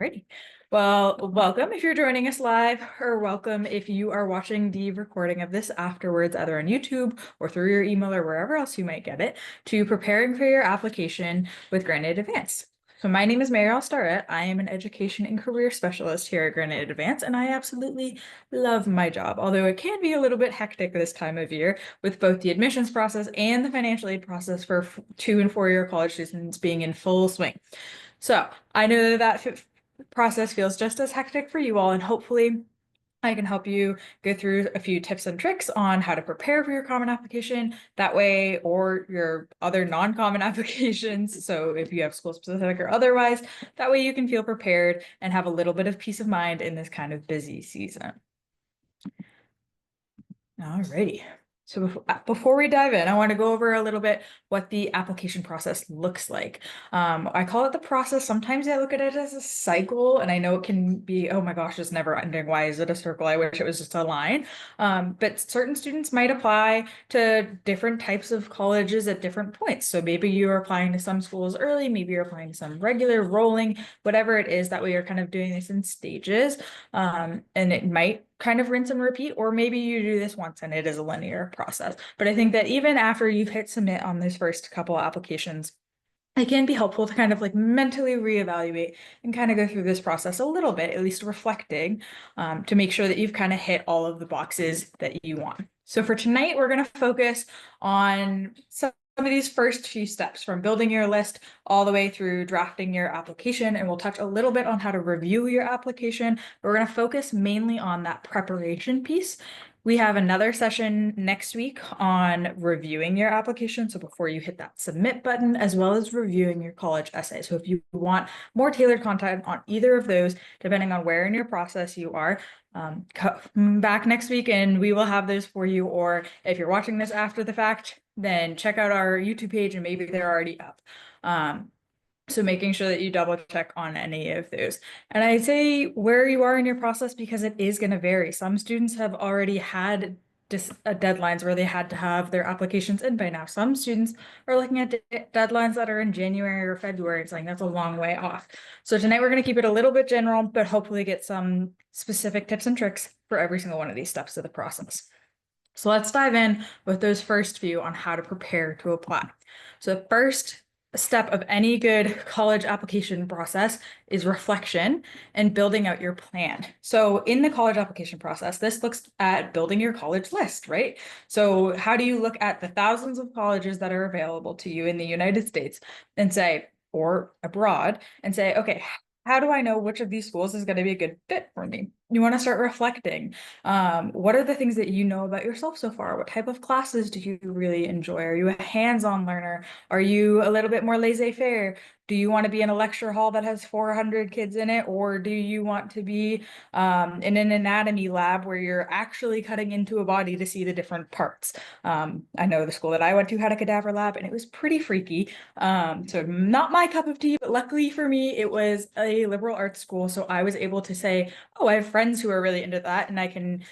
Alrighty. Well, welcome if you're joining us live, or welcome if you are watching the recording of this afterwards, either on YouTube or through your email or wherever else you might get it, to preparing for your application with Granite Advance. So my name is Mariel Starrett. I am an education and career specialist here at Granite Advance, and I absolutely love my job, although it can be a little bit hectic this time of year with both the admissions process and the financial aid process for 2- and 4-year college students being in full swing. So I know that process feels just as hectic for you all, and hopefully I can help you go through a few tips and tricks on how to prepare for your common application that way, or your other non-common applications. So if you have school specific or otherwise, that way you can feel prepared and have a little bit of peace of mind in this kind of busy season. Alrighty. So before we dive in, I want to go over a little bit what the application process looks like. I call it the process. Sometimes I look at it as a cycle, and I know it can be, oh my gosh, it's never ending. Why is it a circle? I wish it was just a line. But certain students might apply to different types of colleges at different points. So maybe you're applying to some schools early, maybe you're applying to some regular, rolling, whatever it is. That way you're kind of doing this in stages. And it might kind of rinse and repeat, or maybe you do this once and it is a linear process. But I think that even after you've hit submit on those first couple of applications, it can be helpful to kind of like mentally reevaluate and kind of go through this process a little bit, at least reflecting, to make sure that you've kind of hit all of the boxes that you want. So for tonight, we're going to focus on some of these first few steps, from building your list all the way through drafting your application. And we'll touch a little bit on how to review your application. But we're going to focus mainly on that preparation piece. We have another session next week on reviewing your application. So before you hit that submit button, as well as reviewing your college essay. So if you want more tailored content on either of those, depending on where in your process you are, come back next week and we will have those for you. Or if you're watching this after the fact, then check out our YouTube page and maybe they're already up. So making sure that you double check on any of those. And I say where you are in your process, because it is going to vary. Some students have already had deadlines where they had to have their applications in by now. Some students are looking at deadlines that are in January or February. It's like, that's a long way off. So tonight we're going to keep it a little bit general, but hopefully get some specific tips and tricks for every single one of these steps of the process. So let's dive in with those first few on how to prepare to apply. So the first step of any good college application process is reflection and building out your plan. So in the college application process, this looks at building your college list, right? So how do you look at the thousands of colleges that are available to you in the United States and say, or abroad, and say, okay, how do I know which of these schools is going to be a good fit for me? You want to start reflecting. What are the things that you know about yourself so far? What type of classes do you really enjoy? Are you a hands-on learner? Are you a little bit more laissez-faire? Do you want to be in a lecture hall that has 400 kids in it? Or do you want to be in an anatomy lab where you're actually cutting into a body to see the different parts? I know the school that I went to had a cadaver lab and it was pretty freaky. So not my cup of tea, but luckily for me, it was a liberal arts school. So I was able to say, oh, I have friends who are really into that, and I can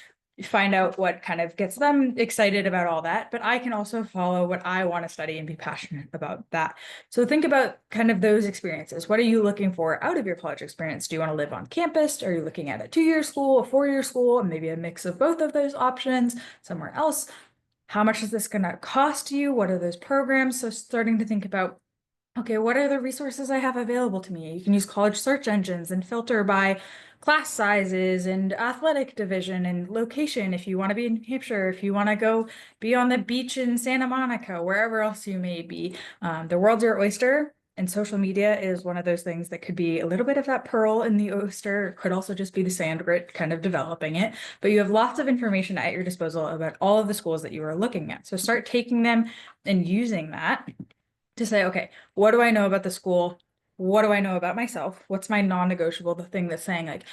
find out what kind of gets them excited about all that, but I can also follow what I want to study and be passionate about that. So think about kind of those experiences. What are you looking for out of your college experience? Do you want to live on campus? Are you looking at a 2-year school, a 4-year school, and maybe a mix of both of those options somewhere else? How much is this going to cost you? What are those programs? So starting to think about, okay, what are the resources I have available to me? You can use college search engines and filter by class sizes and athletic division and location. If you want to be in New Hampshire, if you want to go be on the beach in Santa Monica, wherever else you may be, the world's your oyster. And social media is one of those things that could be a little bit of that pearl in the oyster. It could also just be the sand grit kind of developing it. But you have lots of information at your disposal about all of the schools that you are looking at. So start taking them and using that to say, okay, what do I know about the school? What do I know about myself? What's my non-negotiable? The thing that's saying, like,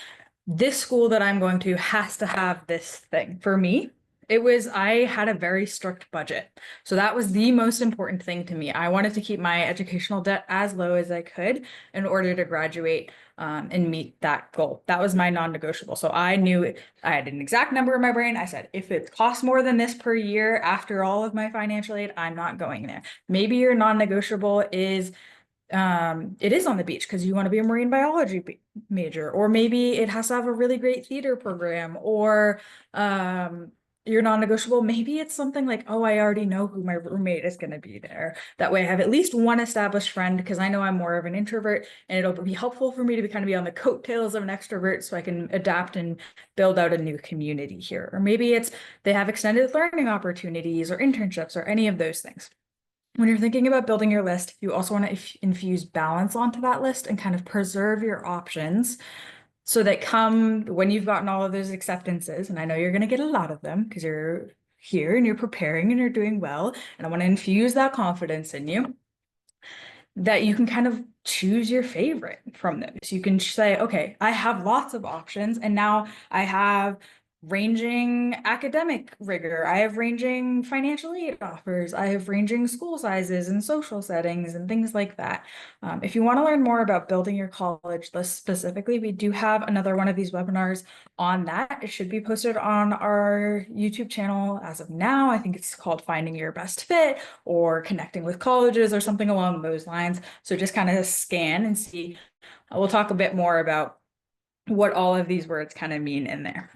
this school that I'm going to has to have this thing. For me, it was, I had a very strict budget. So that was the most important thing to me. I wanted to keep my educational debt as low as I could in order to graduate and meet that goal. That was my non-negotiable. So I knew I had an exact number in my brain. I said, if it costs more than this per year after all of my financial aid, I'm not going there. Maybe your non-negotiable is it is on the beach because you want to be a marine biology major, or maybe it has to have a really great theater program, or your non-negotiable, maybe it's something like, oh, I already know who my roommate is going to be there. That way I have at least one established friend, because I know I'm more of an introvert, and it'll be helpful for me to kind of be on the coattails of an extrovert so I can adapt and build out a new community here. Or maybe it's they have extended learning opportunities or internships or any of those things. When you're thinking about building your list, you also want to infuse balance onto that list and kind of preserve your options so that come when you've gotten all of those acceptances, and I know you're going to get a lot of them because you're here and you're preparing and you're doing well, and I want to infuse that confidence in you, that you can kind of choose your favorite from those. You can say, okay, I have lots of options, and now I have ranging academic rigor. I have ranging financial aid offers. I have ranging school sizes and social settings and things like that. If you want to learn more about building your college list specifically, we do have another one of these webinars on that. It should be posted on our YouTube channel as of now. I think it's called Finding Your Best Fit or Connecting with Colleges or something along those lines. So just kind of scan and see. We'll talk a bit more about what all of these words kind of mean in there.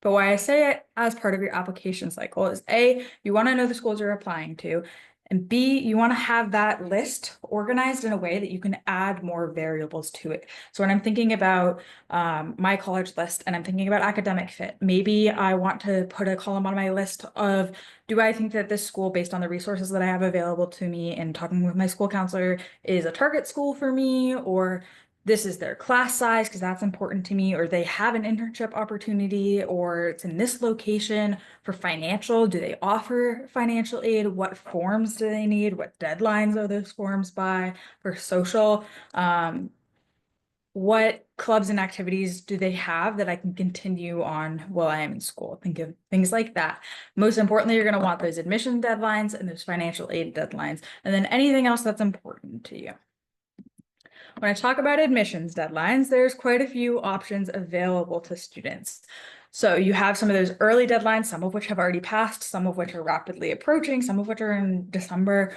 But why I say it as part of your application cycle is A, you want to know the schools you're applying to, and B, you want to have that list organized in a way that you can add more variables to it. So when I'm thinking about my college list and I'm thinking about academic fit, maybe I want to put a column on my list of, do I think that this school, based on the resources that I have available to me and talking with my school counselor, is a target school for me, or this is their class size because that's important to me, or they have an internship opportunity, or it's in this location. For financial, do they offer financial aid? What forms do they need? What deadlines are those forms by? For social, what clubs and activities do they have that I can continue on while I am in school? Think of things like that. Most importantly, you're going to want those admission deadlines and those financial aid deadlines, and then anything else that's important to you. When I talk about admissions deadlines, there's quite a few options available to students. So you have some of those early deadlines, some of which have already passed, some of which are rapidly approaching, some of which are in December.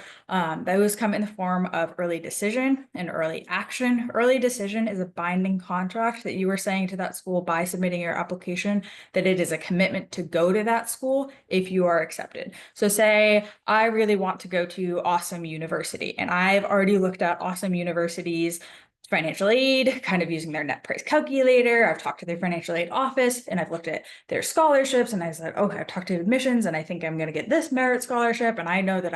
Those come in the form of early decision and early action. Early decision is a binding contract that you are saying to that school by submitting your application that it is a commitment to go to that school if you are accepted. So say I really want to go to Awesome University, and I've already looked at Awesome University's financial aid, kind of using their net price calculator. I've talked to their financial aid office and I've looked at their scholarships, and I said, okay, I've talked to admissions and I think I'm going to get this merit scholarship. And I know that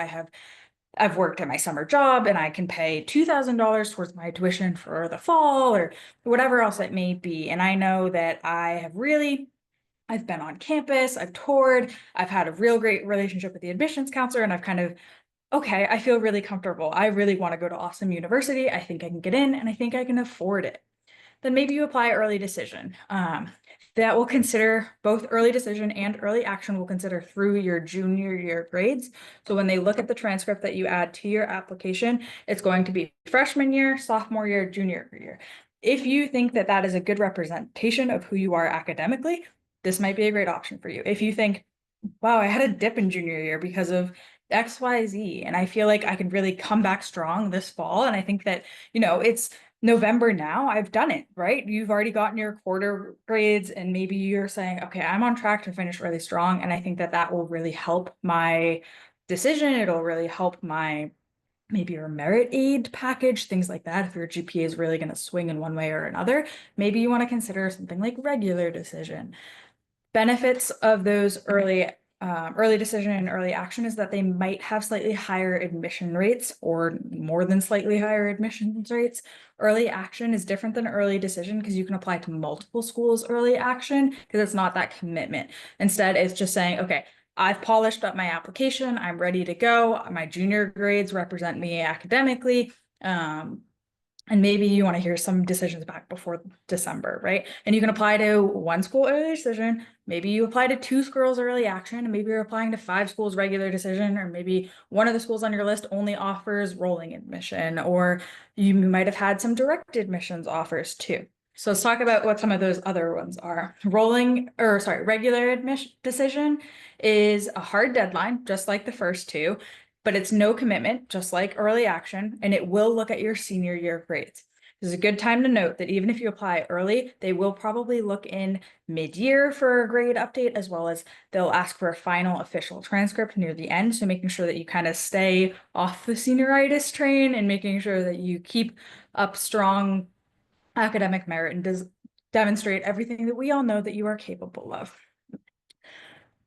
I've worked at my summer job and I can pay $2,000 towards my tuition for the fall or whatever else it may be. And I know that I've been on campus, I've toured, I've had a real great relationship with the admissions counselor, and I've kind of, okay, I feel really comfortable. I really want to go to Awesome University. I think I can get in and I think I can afford it. Then maybe you apply early decision. That will consider both early decision and early action will consider through your junior year grades. So when they look at the transcript that you add to your application, it's going to be freshman year, sophomore year, junior year. If you think that that is a good representation of who you are academically, this might be a great option for you. If you think, wow, I had a dip in junior year because of XYZ, and I feel like I can really come back strong this fall. And I think that, it's November now, I've done it, right? You've already gotten your quarter grades, and maybe you're saying, okay, I'm on track to finish really strong. And I think that that will really help my decision. It'll really help my maybe your merit aid package, things like that. If your GPA is really going to swing in one way or another, maybe you want to consider something like regular decision. Benefits of those early decision and early action is that they might have slightly higher admission rates or more than slightly higher admissions rates. Early action is different than early decision because you can apply to multiple schools early action because it's not that commitment. Instead, it's just saying, okay, I've polished up my application, I'm ready to go. My junior grades represent me academically. And maybe you want to hear some decisions back before December, right? And you can apply to one school early decision. Maybe you apply to 2 schools early action, and maybe you're applying to 5 schools regular decision, or maybe one of the schools on your list only offers rolling admission, or you might have had some direct admissions offers too. So let's talk about what some of those other ones are. Regular admission decision is a hard deadline, just like the first two. but it's no commitment, just like early action, and it will look at your senior year grades. This is a good time to note that even if you apply early, they will probably look in mid-year for a grade update, as well as they'll ask for a final official transcript near the end. So making sure that you kind of stay off the senioritis train and making sure that you keep up strong academic merit and does demonstrate everything that we all know that you are capable of.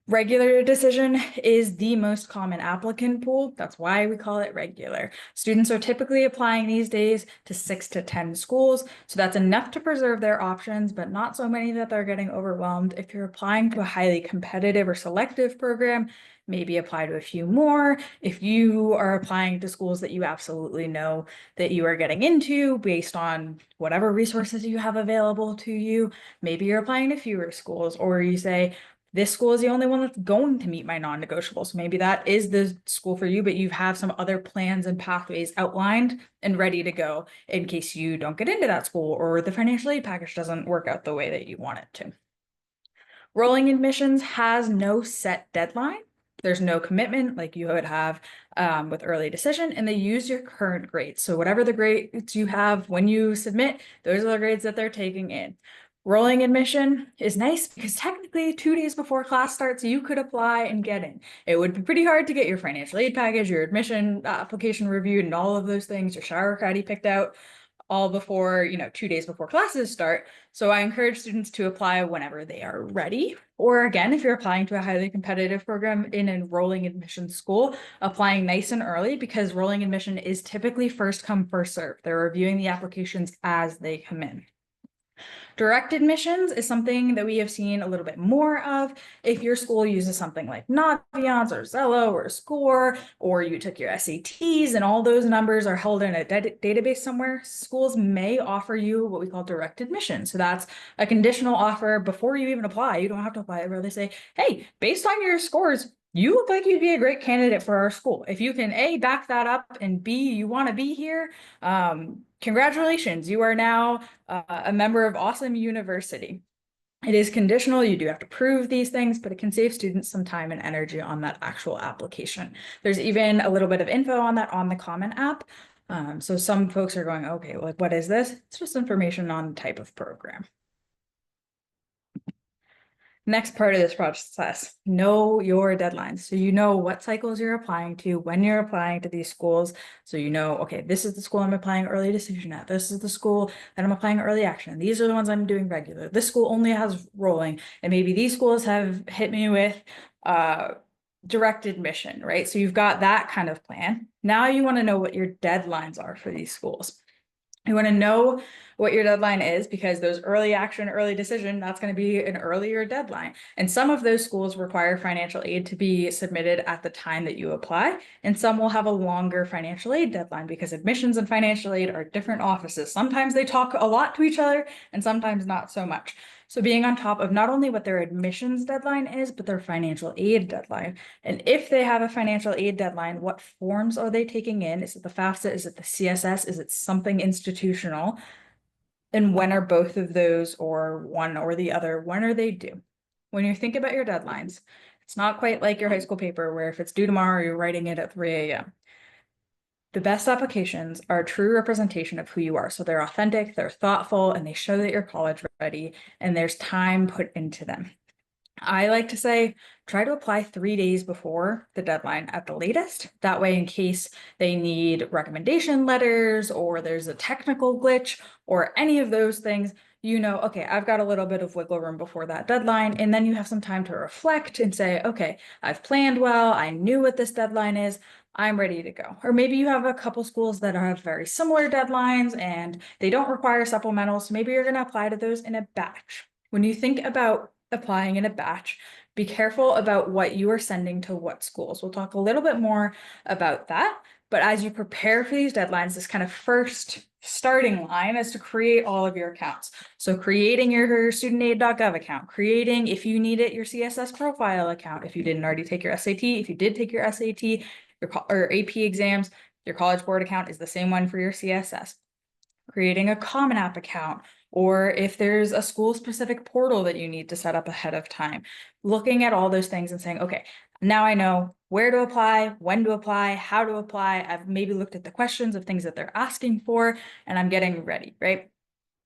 Regular decision is the most common applicant pool. That's why we call it regular. Students are typically applying these days to 6 to 10 schools. So that's enough to preserve their options, but not so many that they're getting overwhelmed. If you're applying to a highly competitive or selective program, maybe apply to a few more. If you are applying to schools that you absolutely know that you are getting into based on whatever resources you have available to you, maybe you're applying to fewer schools, or you say, this school is the only one that's going to meet my non-negotiables. Maybe that is the school for you, but you have some other plans and pathways outlined and ready to go in case you don't get into that school or the financial aid package doesn't work out the way that you want it to. Rolling admissions has no set deadline. There's no commitment like you would have with early decision, and they use your current grades. So whatever the grades you have when you submit, those are the grades that they're taking in. Rolling admission is nice because technically 2 days before class starts, you could apply and get in. It would be pretty hard to get your financial aid package, your admission application reviewed, and all of those things, your shower caddy picked out, all before, 2 days before classes start. So I encourage students to apply whenever they are ready. Or again, if you're applying to a highly competitive program in a rolling admission school, applying nice and early because rolling admission is typically first come, first serve. They're reviewing the applications as they come in. Direct admissions is something that we have seen a little bit more of. If your school uses something like Naviance or Zello or Score, or you took your SATs and all those numbers are held in a database somewhere, schools may offer you what we call direct admission. So that's a conditional offer before you even apply. You don't have to apply, where they say, hey, based on your scores, you look like you'd be a great candidate for our school. If you can A, back that up, and B, you want to be here, congratulations, you are now a member of awesome university. It is conditional. You do have to prove these things, but it can save students some time and energy on that actual application. There's even a little bit of info on that on the Common App. So some folks are going, okay, well, what is this? It's just information on the type of program. Next part of this process, know your deadlines. So you know what cycles you're applying to, when you're applying to these schools. So you know, okay, this is the school I'm applying early decision at. This is the school that I'm applying early action. These are the ones I'm doing regular. This school only has rolling. And maybe these schools have hit me with direct admission, right? So you've got that kind of plan. Now you want to know what your deadlines are for these schools. You want to know what your deadline is because those early action, early decision, that's going to be an earlier deadline. And some of those schools require financial aid to be submitted at the time that you apply. And some will have a longer financial aid deadline because admissions and financial aid are different offices. Sometimes they talk a lot to each other and sometimes not so much. So being on top of not only what their admissions deadline is, but their financial aid deadline. And if they have a financial aid deadline, what forms are they taking in? Is it the FAFSA? Is it the CSS? Is it something institutional? And when are both of those, or one or the other, when are they due? When you think about your deadlines, it's not quite like your high school paper where if it's due tomorrow, you're writing it at 3 a.m. The best applications are a true representation of who you are. So they're authentic, they're thoughtful, and they show that you're college ready and there's time put into them. I like to say, try to apply 3 days before the deadline at the latest. That way, in case they need recommendation letters or there's a technical glitch or any of those things, you know, okay, I've got a little bit of wiggle room before that deadline. And then you have some time to reflect and say, okay, I've planned well. I knew what this deadline is. I'm ready to go. Or maybe you have a couple schools that have very similar deadlines and they don't require supplementals. So maybe you're going to apply to those in a batch. When you think about applying in a batch, be careful about what you are sending to what schools. We'll talk a little bit more about that. But as you prepare for these deadlines, this kind of first starting line is to create all of your accounts. So creating your studentaid.gov account, creating, if you need it, your CSS profile account. If you didn't already take your SAT, if you did take your SAT, or AP exams, your College Board account is the same one for your CSS. Creating a Common App account, or if there's a school specific portal that you need to set up ahead of time, looking at all those things and saying, okay, Now I know where to apply, when to apply, how to apply. I've maybe looked at the questions of things that they're asking for, and I'm getting ready, right?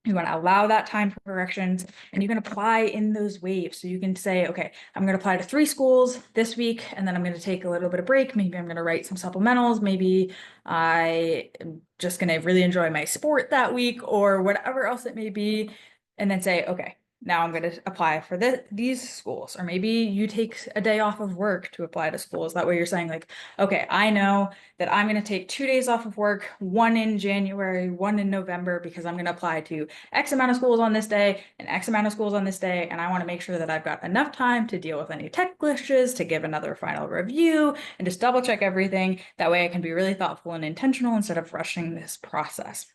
You want to allow that time for corrections, and you can apply in those waves. So you can say, okay, I'm going to apply to 3 schools this week, and then I'm going to take a little bit of break. Maybe I'm going to write some supplementals. Maybe I am just going to really enjoy my sport that week, or whatever else it may be. And then say, okay, now I'm going to apply for these schools. Or maybe you take a day off of work to apply to schools. That way you're saying like, okay, I know that I'm going to take 2 days off of work, one in January, one in November, because I'm going to apply to X amount of schools on this day and X amount of schools on this day. And I want to make sure that I've got enough time to deal with any tech glitches, to give another final review, and just double check everything. That way I can be really thoughtful and intentional instead of rushing this process.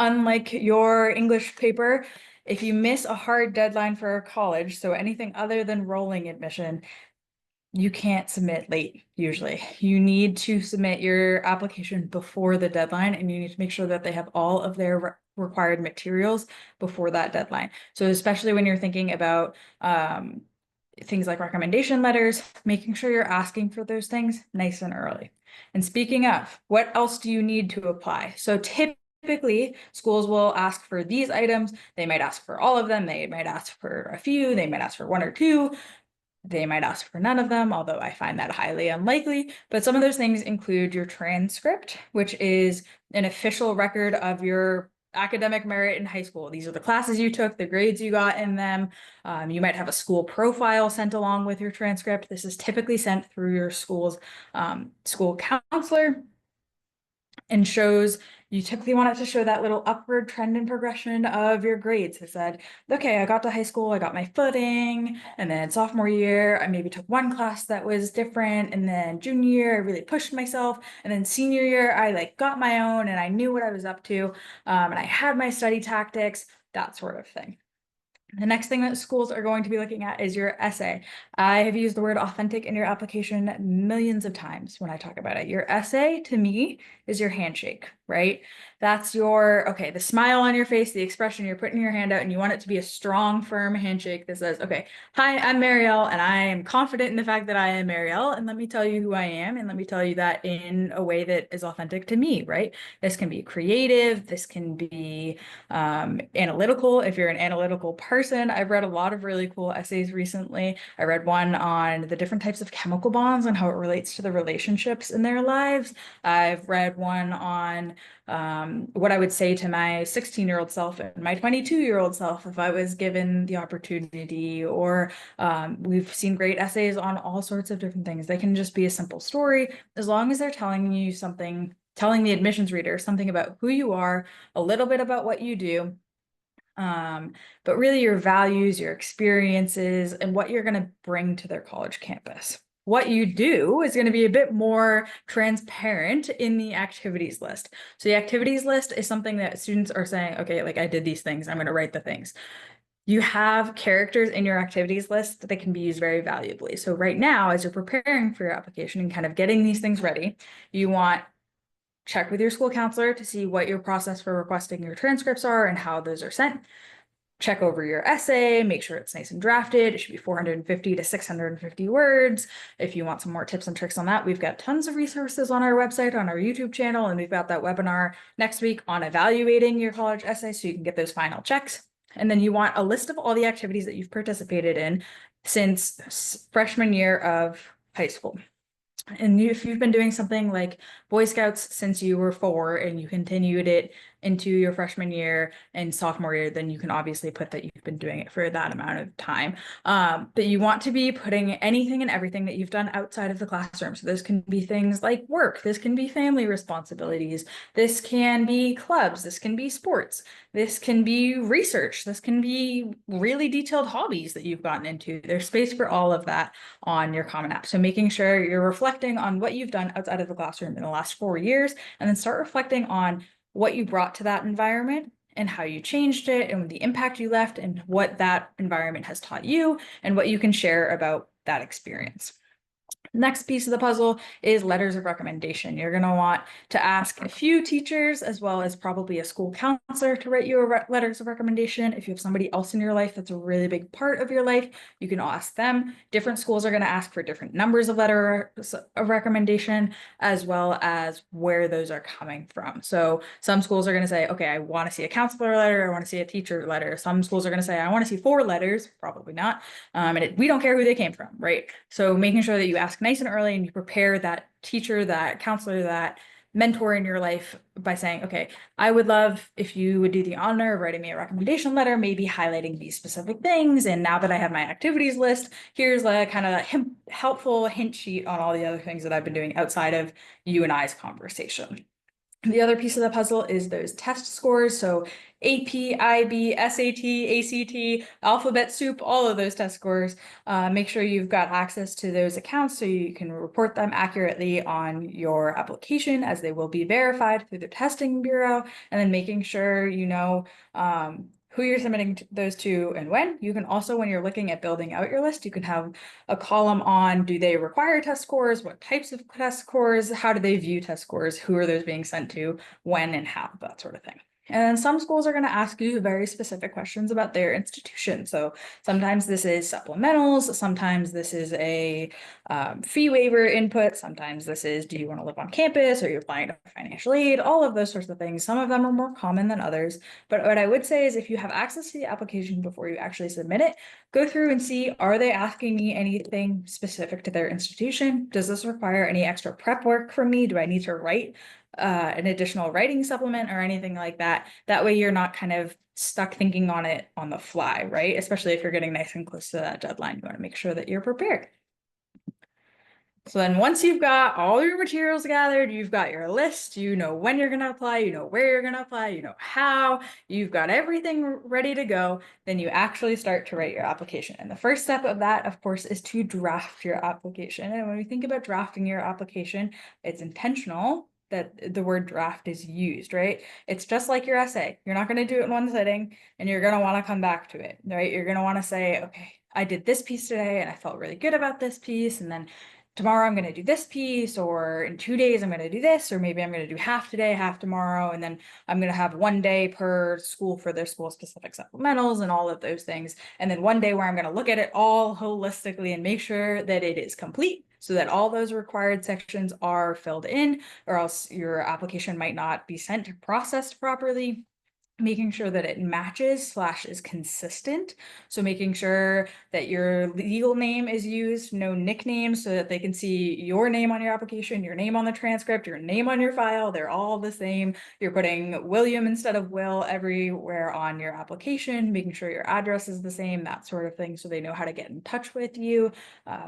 Unlike your English paper, if you miss a hard deadline for a college, so anything other than rolling admission, you can't submit late usually. You need to submit your application before the deadline, and you need to make sure that they have all of their required materials before that deadline. So especially when you're thinking about things like recommendation letters, making sure you're asking for those things nice and early. And speaking of, what else do you need to apply? So typically, schools will ask for these items. They might ask for all of them. They might ask for a few. They might ask for 1 or 2. They might ask for none of them, although I find that highly unlikely. But some of those things include your transcript, which is an official record of your academic merit in high school. These are the classes you took, the grades you got in them. You might have a school profile sent along with your transcript. This is typically sent through your school's school counselor, and shows, you typically want it to show that little upward trend and progression of your grades. It said, okay, I got to high school, I got my footing, and then sophomore year, I maybe took 1 class that was different, and then junior year, I really pushed myself, and then senior year, I like got my own, and I knew what I was up to, and I had my study tactics, that sort of thing. The next thing that schools are going to be looking at is your essay. I have used the word authentic in your application millions of times when I talk about it. Your essay, to me, is your handshake, right? That's your, okay, the smile on your face, the expression, you're putting your hand out, and you want it to be a strong, firm handshake that says, okay, hi, I'm Marielle, and I am confident in the fact that I am Marielle, and let me tell you who I am, and let me tell you that in a way that is authentic to me, right? This can be creative, this can be analytical, if you're an analytical person. I've read a lot of really cool essays recently. I read one on the different types of chemical bonds and how it relates to the relationships in their lives. I've read one on what I would say to my 16-year-old self and my 22-year-old self if I was given the opportunity, or we've seen great essays on all sorts of different things. They can just be a simple story, as long as they're telling you something, telling the admissions reader something about who you are, a little bit about what you do, but really your values, your experiences, and what you're going to bring to their college campus. What you do is going to be a bit more transparent in the activities list. So the activities list is something that students are saying, okay, like I did these things, I'm going to write the things. You have characters in your activities list that can be used very valuably. So right now, as you're preparing for your application and kind of getting these things ready, you want check with your school counselor to see what your process for requesting your transcripts are and how those are sent. Check over your essay, make sure it's nice and drafted. It should be 450 to 650 words. If you want some more tips and tricks on that, we've got tons of resources on our website, on our YouTube channel, and we've got that webinar next week on evaluating your college essay so you can get those final checks. And then you want a list of all the activities that you've participated in since freshman year of high school. And if you've been doing something like Boy Scouts since you were 4 and you continued it into your freshman year and sophomore year, then you can obviously put that you've been doing it for that amount of time. But you want to be putting anything and everything that you've done outside of the classroom. So this can be things like work, this can be family responsibilities, this can be clubs, this can be sports, this can be research, this can be really detailed hobbies that you've gotten into. There's space for all of that on your Common App. So making sure you're reflecting on what you've done outside of the classroom in the last 4 years, and then start reflecting on what you brought to that environment and how you changed it and the impact you left and what that environment has taught you and what you can share about that experience. Next piece of the puzzle is letters of recommendation. You're going to want to ask a few teachers as well as probably a school counselor to write you letters of recommendation. If you have somebody else in your life that's a really big part of your life, you can ask them. Different schools are going to ask for different numbers of letters of recommendation as well as where those are coming from. So some schools are going to say, okay, I want to see a counselor letter, I want to see a teacher letter. Some schools are going to say, I want to see 4 letters, probably not. And we don't care who they came from, right? So making sure that you ask nice and early and you prepare that teacher, that counselor, that mentor in your life by saying, okay, I would love if you would do the honor of writing me a recommendation letter, maybe highlighting these specific things. And now that I have my activities list, here's a kind of helpful hint sheet on all the other things that I've been doing outside of you and I's conversation. The other piece of the puzzle is those test scores. So AP, IB, SAT, ACT, alphabet soup, all of those test scores. Make sure you've got access to those accounts so you can report them accurately on your application as they will be verified through the testing bureau. And then making sure you know who you're submitting those to and when. You can also, when you're looking at building out your list, you can have a column on, do they require test scores? What types of test scores? How do they view test scores? Who are those being sent to? When and how? That sort of thing. And then some schools are going to ask you very specific questions about their institution. So sometimes this is supplementals, sometimes this is a fee waiver input, sometimes this is, do you want to live on campus? Are you applying to financial aid? All of those sorts of things. Some of them are more common than others. But what I would say is if you have access to the application before you actually submit it, go through and see, are they asking me anything specific to their institution? Does this require any extra prep work from me? Do I need to write an additional writing supplement or anything like that? That way you're not kind of stuck thinking on it on the fly, right? Especially if you're getting nice and close to that deadline, you want to make sure that you're prepared. So then once you've got all your materials gathered, you've got your list, you know when you're going to apply, you know where you're going to apply, you know how, you've got everything ready to go, then you actually start to write your application. And the first step of that, of course, is to draft your application. And when we think about drafting your application, it's intentional that the word draft is used, right? It's just like your essay. You're not going to do it in one sitting and you're going to want to come back to it, right? You're going to want to say, okay, I did this piece today and I felt really good about this piece. And then tomorrow I'm going to do this piece, or in 2 days I'm going to do this, or maybe I'm going to do half today, half tomorrow, and then I'm going to have 1 day per school for their school specific supplementals and all of those things. And then 1 day where I'm going to look at it all holistically and make sure that it is complete so that all those required sections are filled in, or else your application might not be sent to processed properly. Making sure that it matches / is consistent. So making sure that your legal name is used, no nicknames, so that they can see your name on your application, your name on the transcript, your name on your file. They're all the same. You're putting William instead of Will everywhere on your application, making sure your address is the same, that sort of thing, so they know how to get in touch with you.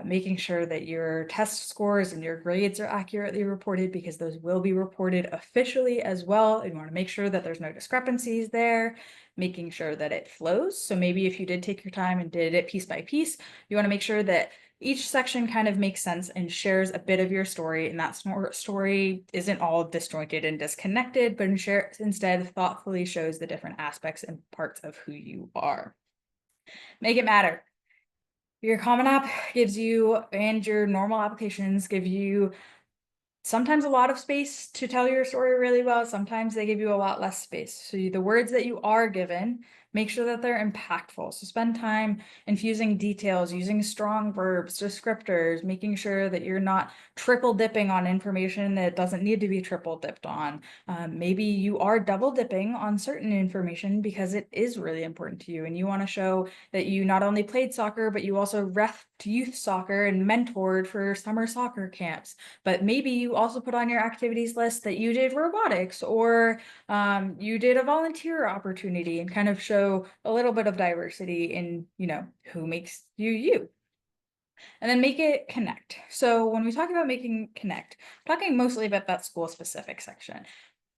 Making sure that your test scores and your grades are accurately reported, because those will be reported officially as well. You want to make sure that there's no discrepancies there, making sure that it flows. So maybe if you did take your time and did it piece by piece, you want to make sure that each section kind of makes sense and shares a bit of your story, and that story isn't all disjointed and disconnected, but instead thoughtfully shows the different aspects and parts of who you are. Make it matter. Your Common App gives you, and your normal applications give you sometimes a lot of space to tell your story really well. Sometimes they give you a lot less space. So the words that you are given, make sure that they're impactful. So spend time infusing details, using strong verbs, descriptors, making sure that you're not triple dipping on information that doesn't need to be triple dipped on. Maybe you are double dipping on certain information because it is really important to you and you want to show that you not only played soccer, but you also refed youth soccer and mentored for summer soccer camps. But maybe you also put on your activities list that you did robotics, or you did a volunteer opportunity, and kind of show a little bit of diversity in, who makes you you. And then make it connect. So when we talk about making connect, I'm talking mostly about that school specific section.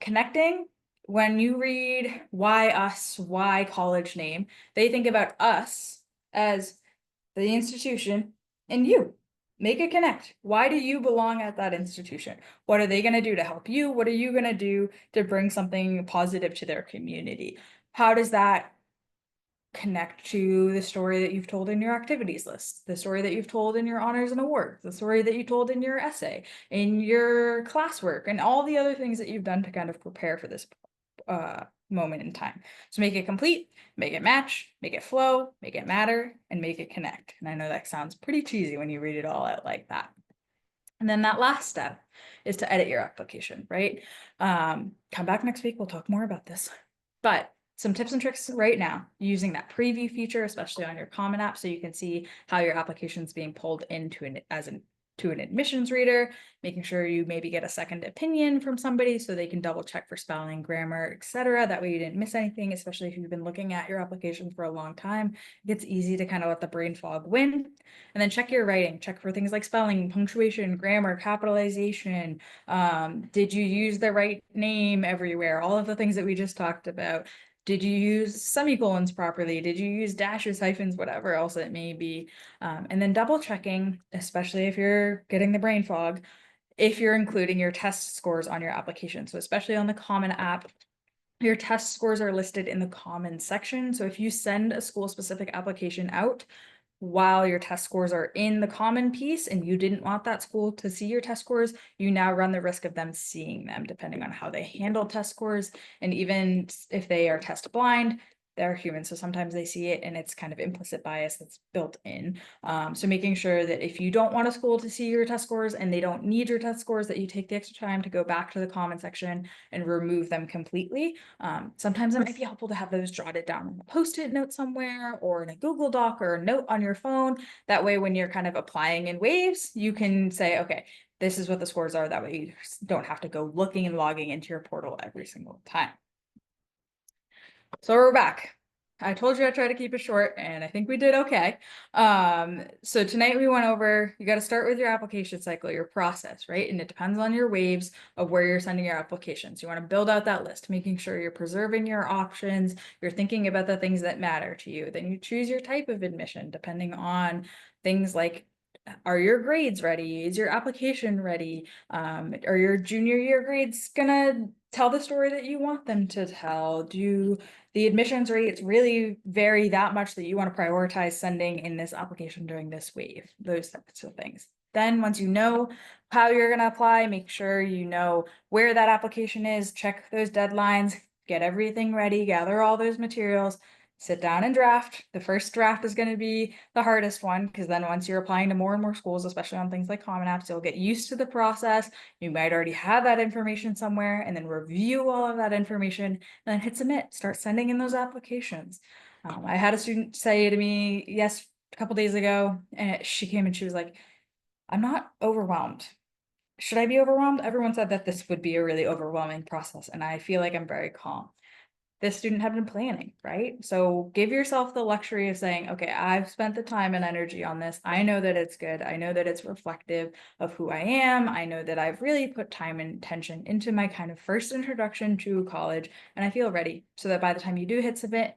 Connecting, when you read why us, why college name, they think about us as the institution and you. Make it connect. Why do you belong at that institution? What are they going to do to help you? What are you going to do to bring something positive to their community? How does that connect to the story that you've told in your activities list, the story that you've told in your honors and awards, the story that you told in your essay, in your classwork, and all the other things that you've done to kind of prepare for this moment in time. So make it complete, make it match, make it flow, make it matter, and make it connect. And I know that sounds pretty cheesy when you read it all out like that. And then that last step is to edit your application, right? Come back next week, we'll talk more about this. But some tips and tricks right now, using that preview feature, especially on your Common App, so you can see how your application is being pulled into to an admissions reader, making sure you maybe get a second opinion from somebody so they can double check for spelling, grammar, etc. That way you didn't miss anything, especially if you've been looking at your application for a long time. It gets easy to kind of let the brain fog win. And then check your writing, check for things like spelling, punctuation, grammar, capitalization. Did you use the right name everywhere? All of the things that we just talked about. Did you use semicolons properly? Did you use dashes, hyphens, whatever else it may be? And then double checking, especially if you're getting the brain fog, if you're including your test scores on your application. So especially on the Common App, your test scores are listed in the Common section. So if you send a school-specific application out, while your test scores are in the Common piece and you didn't want that school to see your test scores, you now run the risk of them seeing them depending on how they handle test scores. And even if they are test blind, they're human. So sometimes they see it and it's kind of implicit bias that's built in. So making sure that if you don't want a school to see your test scores and they don't need your test scores, that you take the extra time to go back to the Common section and remove them completely. Sometimes it might be helpful to have those jotted down on a Post-it note somewhere or in a Google Doc or a note on your phone. That way, when you're kind of applying in waves, you can say, okay, this is what the scores are. That way you don't have to go looking and logging into your portal every single time. So we're back. I told you I try to keep it short and I think we did okay. So tonight we went over, you got to start with your application cycle, your process, right? And it depends on your waves of where you're sending your applications. You want to build out that list, making sure you're preserving your options, you're thinking about the things that matter to you. Then you choose your type of admission depending on things like, are your grades ready? Is your application ready? Are your junior year grades gonna tell the story that you want them to tell? Do the admissions rates really vary that much that you want to prioritize sending in this application during this wave? Those types of things. Then once you know how you're going to apply, make sure you know where that application is, check those deadlines, get everything ready, gather all those materials, sit down and draft. The first draft is going to be the hardest one because then once you're applying to more and more schools, especially on things like Common Apps, you'll get used to the process. You might already have that information somewhere and then review all of that information and then hit submit, start sending in those applications. I had a student say to me, a couple days ago, and she came and she was like, I'm not overwhelmed. Should I be overwhelmed? Everyone said that this would be a really overwhelming process, and I feel like I'm very calm. This student had been planning, right? So give yourself the luxury of saying, okay, I've spent the time and energy on this. I know that it's good. I know that it's reflective of who I am. I know that I've really put time and attention into my kind of first introduction to college, and I feel ready so that by the time you do hit submit,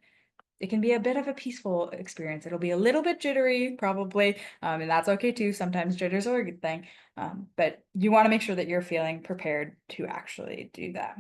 it can be a bit of a peaceful experience. It'll be a little bit jittery, probably, and that's okay too. Sometimes jitters are a good thing, but you want to make sure that you're feeling prepared to actually do that.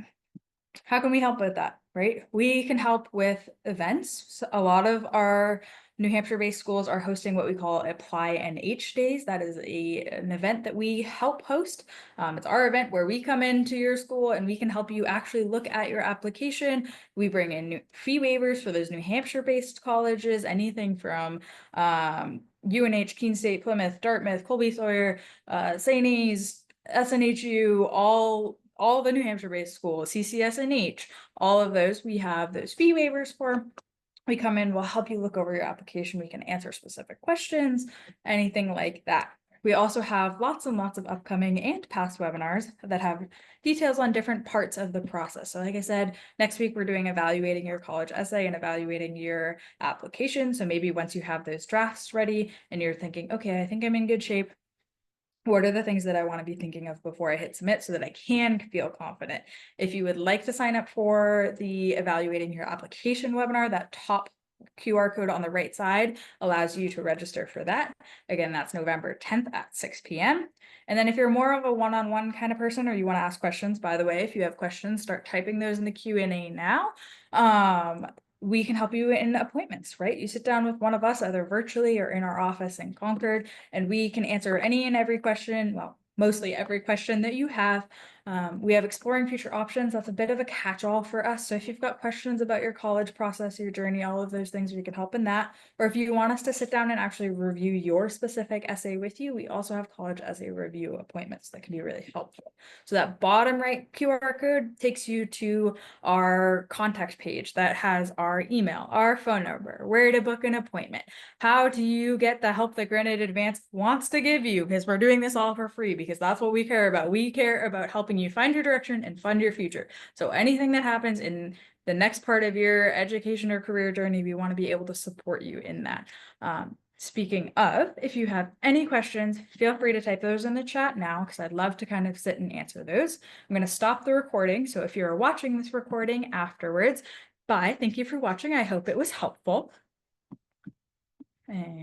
How can we help with that, right? We can help with events. So a lot of our New Hampshire-based schools are hosting what we call Apply NH Days. That is an event that we help host. It's our event where we come into your school and we can help you actually look at your application. We bring in new fee waivers for those New Hampshire-based colleges, anything from UNH, Keene State, Plymouth, Dartmouth, Colby-Sawyer, St. A's, SNHU, all the New Hampshire-based schools, CCSNH, all of those, we have those fee waivers for. We come in, we'll help you look over your application. We can answer specific questions, anything like that. We also have lots and lots of upcoming and past webinars that have details on different parts of the process. So like I said, next week we're doing evaluating your college essay and evaluating your application. So maybe once you have those drafts ready and you're thinking, okay, I think I'm in good shape, what are the things that I want to be thinking of before I hit submit so that I can feel confident? If you would like to sign up for the evaluating your application webinar, that top QR code on the right side allows you to register for that. Again, that's November 10th at 6 p.m. And then if you're more of a one-on-one kind of person or you want to ask questions, by the way, if you have questions, start typing those in the Q&A now. we can help you in appointments, right? You sit down with one of us, either virtually or in our office in Concord, and we can answer any and every question, well, mostly every question that you have. We have exploring future options. That's a bit of a catch-all for us. So if you've got questions about your college process, your journey, all of those things, we can help in that. Or if you want us to sit down and actually review your specific essay with you, we also have college essay review appointments that can be really helpful. So that bottom right QR code takes you to our contact page that has our email, our phone number, where to book an appointment, how do you get the help that Granite Advanced wants to give you, because we're doing this all for free, because that's what we care about. We care about helping you find your direction and fund your future. So anything that happens in the next part of your education or career journey, we want to be able to support you in that. Speaking of, if you have any questions, feel free to type those in the chat now, because I'd love to kind of sit and answer those. I'm going to stop the recording. So if you're watching this recording afterwards, bye. Thank you for watching. I hope it was helpful. And